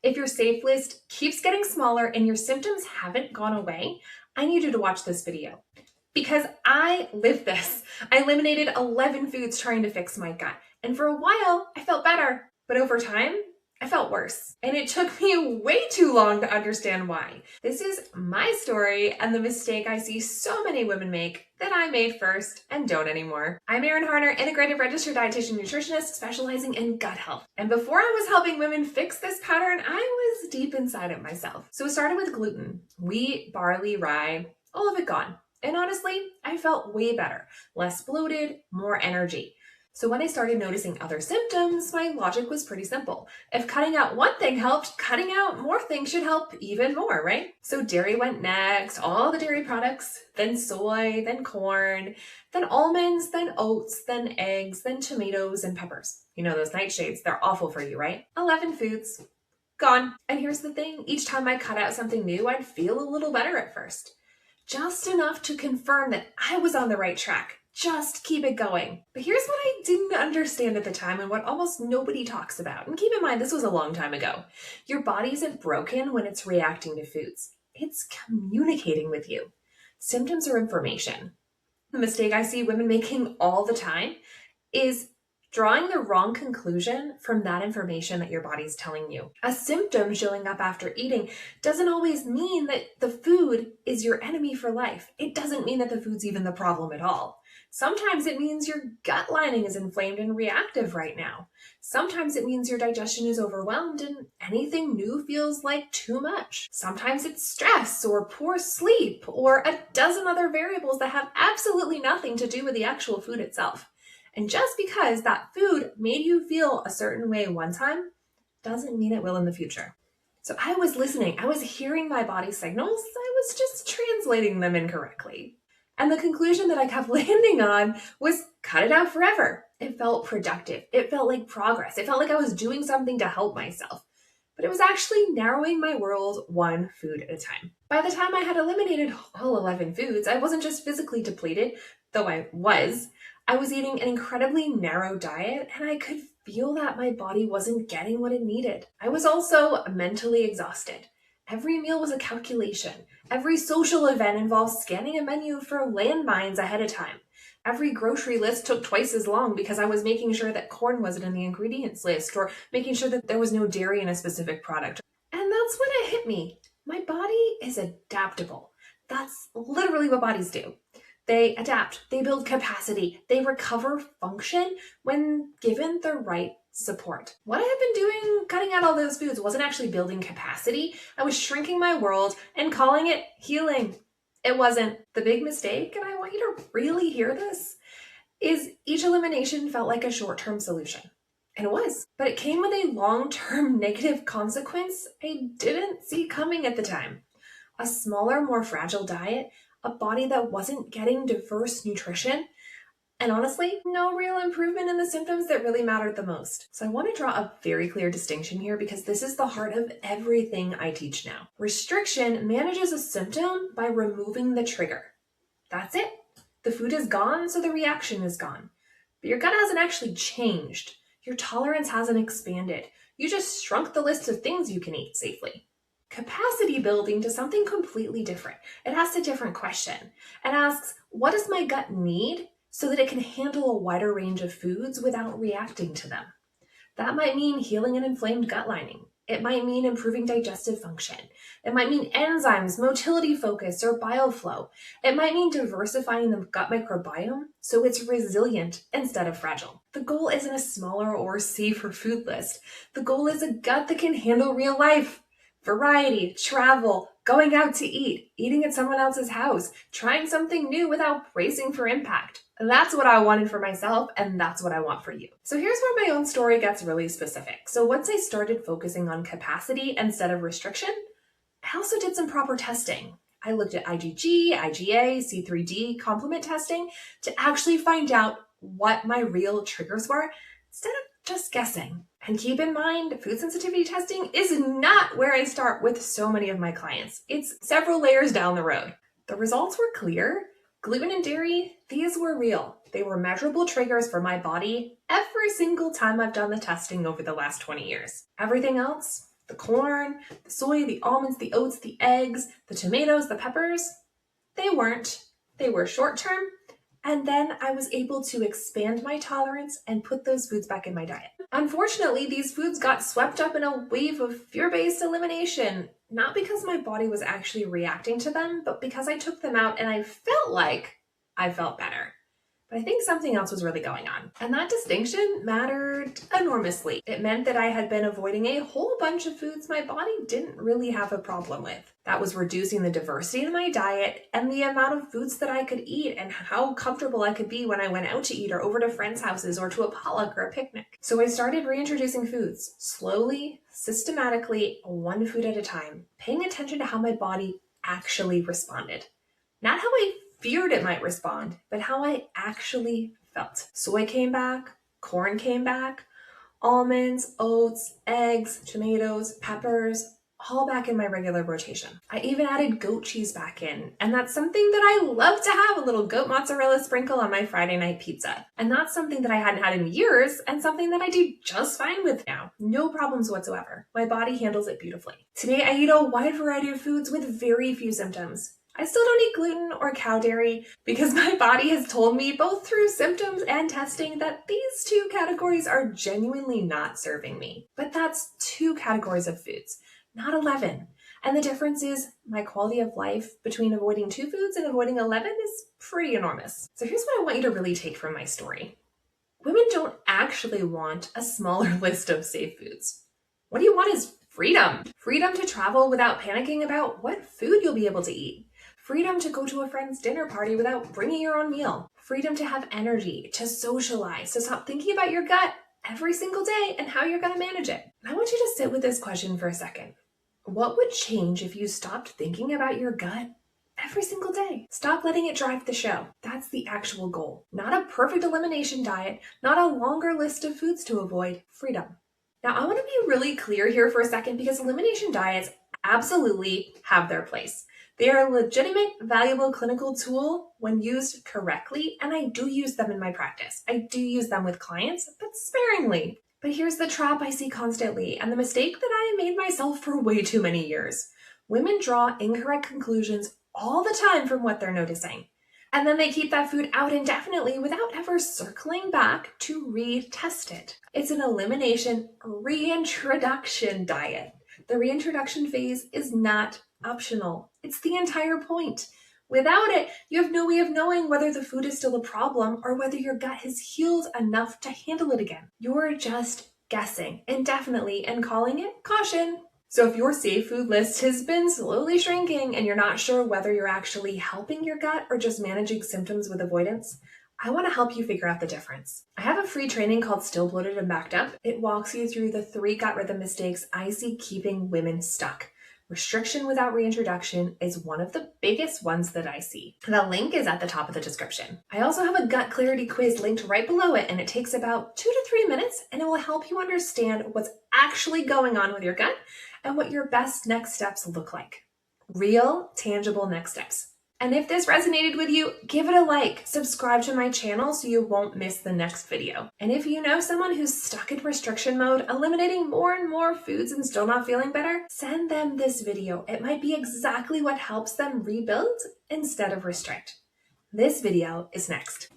If your safe list keeps getting smaller and your symptoms haven't gone away, I need you to watch this video because I lived this. I eliminated 11 foods trying to fix my gut. And for a while, I felt better. But over time, I felt worse. And it took me way too long to understand why. This is my story and the mistake I see so many women make that I made first and don't anymore. I'm Erin Harner, Integrative Registered Dietitian Nutritionist specializing in gut health. And before I was helping women fix this pattern, I was deep inside it myself. So it started with gluten, wheat, barley, rye, all of it gone. And honestly, I felt way better, less bloated, more energy. So when I started noticing other symptoms, my logic was pretty simple. If cutting out one thing helped, cutting out more things should help even more, right? So dairy went next, all the dairy products, then soy, then corn, then almonds, then oats, then eggs, then tomatoes and peppers. You know those nightshades, they're awful for you, right? 11 foods, gone. And here's the thing, each time I cut out something new, I'd feel a little better at first. Just enough to confirm that I was on the right track. Just keep it going. But here's what I didn't understand at the time and what almost nobody talks about. And keep in mind, this was a long time ago. Your body isn't broken when it's reacting to foods. It's communicating with you. Symptoms are information. The mistake I see women making all the time is drawing the wrong conclusion from that information that your body's telling you. A symptom showing up after eating doesn't always mean that the food is your enemy for life. It doesn't mean that the food's even the problem at all. Sometimes it means your gut lining is inflamed and reactive right now. Sometimes it means your digestion is overwhelmed and anything new feels like too much. Sometimes it's stress or poor sleep or a dozen other variables that have absolutely nothing to do with the actual food itself. And just because that food made you feel a certain way one time doesn't mean it will in the future. So I was listening. I was hearing my body's signals. I was just translating them incorrectly. And the conclusion that I kept landing on was cut it out forever. It felt productive. It felt like progress. It felt like I was doing something to help myself. But it was actually narrowing my world one food at a time. By the time I had eliminated all 11 foods, I wasn't just physically depleted, though I was eating an incredibly narrow diet, and I could feel that my body wasn't getting what it needed. I was also mentally exhausted. Every meal was a calculation. Every social event involved scanning a menu for landmines ahead of time. Every grocery list took twice as long because I was making sure that corn wasn't in the ingredients list or making sure that there was no dairy in a specific product. And that's when it hit me. My body is adaptable. That's literally what bodies do. They adapt, they build capacity, they recover function when given the right support. What I had been doing, cutting out all those foods, wasn't actually building capacity. I was shrinking my world and calling it healing. It wasn't. The big mistake, and I want you to really hear this, is each elimination felt like a short-term solution. And it was. But it came with a long-term negative consequence I didn't see coming at the time. A smaller, more fragile diet, a body that wasn't getting diverse nutrition, and honestly, no real improvement in the symptoms that really mattered the most. So I want to draw a very clear distinction here because this is the heart of everything I teach now. Restriction manages a symptom by removing the trigger. That's it. The food is gone, so the reaction is gone. But your gut hasn't actually changed. Your tolerance hasn't expanded. You just shrunk the list of things you can eat safely. Capacity building to something completely different. It asks a different question. It asks, what does my gut need so that it can handle a wider range of foods without reacting to them? That might mean healing an inflamed gut lining. It might mean improving digestive function. It might mean enzymes, motility focus, or bile flow. It might mean diversifying the gut microbiome so it's resilient instead of fragile. The goal isn't a smaller or safer food list. The goal is a gut that can handle real life. Variety, travel, going out to eat, eating at someone else's house, trying something new without bracing for impact. That's what I wanted for myself, and that's what I want for you. So here's where my own story gets really specific. So once I started focusing on capacity instead of restriction, I also did some proper testing. I looked at IgG, IgA, C3D, complement testing to actually find out what my real triggers were instead of just guessing. And keep in mind, food sensitivity testing is not where I start with so many of my clients. It's several layers down the road. The results were clear. Gluten and dairy, these were real. They were measurable triggers for my body every single time I've done the testing over the last 20 years. Everything else, The corn, the soy, the almonds, the oats, the eggs, the tomatoes, the peppers, they weren't. They were short-term. And then I was able to expand my tolerance and put those foods back in my diet. Unfortunately, these foods got swept up in a wave of fear-based elimination, not because my body was actually reacting to them, but because I took them out and I felt like I felt better. But I think something else was really going on. And that distinction mattered enormously. It meant that I had been avoiding a whole bunch of foods my body didn't really have a problem with. That was reducing the diversity in my diet and the amount of foods that I could eat and how comfortable I could be when I went out to eat or over to friends' houses or to a potluck or a picnic. So I started reintroducing foods slowly, systematically, one food at a time, paying attention to how my body actually responded. Not how I feared it might respond, but how I actually felt. Soy came back, corn came back, almonds, oats, eggs, tomatoes, peppers, all back in my regular rotation. I even added goat cheese back in, and that's something that I love to have, a little goat mozzarella sprinkle on my Friday night pizza. And that's something that I hadn't had in years and something that I do just fine with now. No problems whatsoever. My body handles it beautifully. Today I eat a wide variety of foods with very few symptoms. I still don't eat gluten or cow dairy because my body has told me both through symptoms and testing that these two categories are genuinely not serving me. But that's 2 categories of foods, not 11. And the difference is my quality of life between avoiding 2 foods and avoiding 11 is pretty enormous. So here's what I want you to really take from my story. Women don't actually want a smaller list of safe foods. What you want is freedom. Freedom to travel without panicking about what food you'll be able to eat. Freedom to go to a friend's dinner party without bringing your own meal. Freedom to have energy, to socialize, to stop thinking about your gut every single day and how you're going to manage it. I want you to sit with this question for a second. What would change if you stopped thinking about your gut every single day? Stop letting it drive the show. That's the actual goal. Not a perfect elimination diet, not a longer list of foods to avoid. Freedom. Now, I want to be really clear here for a second because elimination diets absolutely have their place. They are a legitimate, valuable clinical tool when used correctly, and I do use them in my practice. I do use them with clients, but sparingly. But here's the trap I see constantly, and the mistake that I made myself for way too many years. Women draw incorrect conclusions all the time from what they're noticing. And then they keep that food out indefinitely without ever circling back to retest it. It's an elimination reintroduction diet. The reintroduction phase is not optional. It's the entire point. Without it, you have no way of knowing whether the food is still a problem or whether your gut has healed enough to handle it again. You're just guessing indefinitely and calling it caution. So if your safe food list has been slowly shrinking and you're not sure whether you're actually helping your gut or just managing symptoms with avoidance, I want to help you figure out the difference. I have a free training called Still Bloated and Backed Up. It walks you through the 3 gut rhythm mistakes I see keeping women stuck. Restriction without reintroduction is one of the biggest ones that I see. The link is at the top of the description. I also have a gut clarity quiz linked right below it, and it takes about 2 to 3 minutes, and it will help you understand what's actually going on with your gut and what your best next steps look like. Real, tangible next steps. And if this resonated with you, give it a like, subscribe to my channel so you won't miss the next video. And if you know someone who's stuck in restriction mode, eliminating more and more foods and still not feeling better, send them this video. It might be exactly what helps them rebuild instead of restrict. This video is next.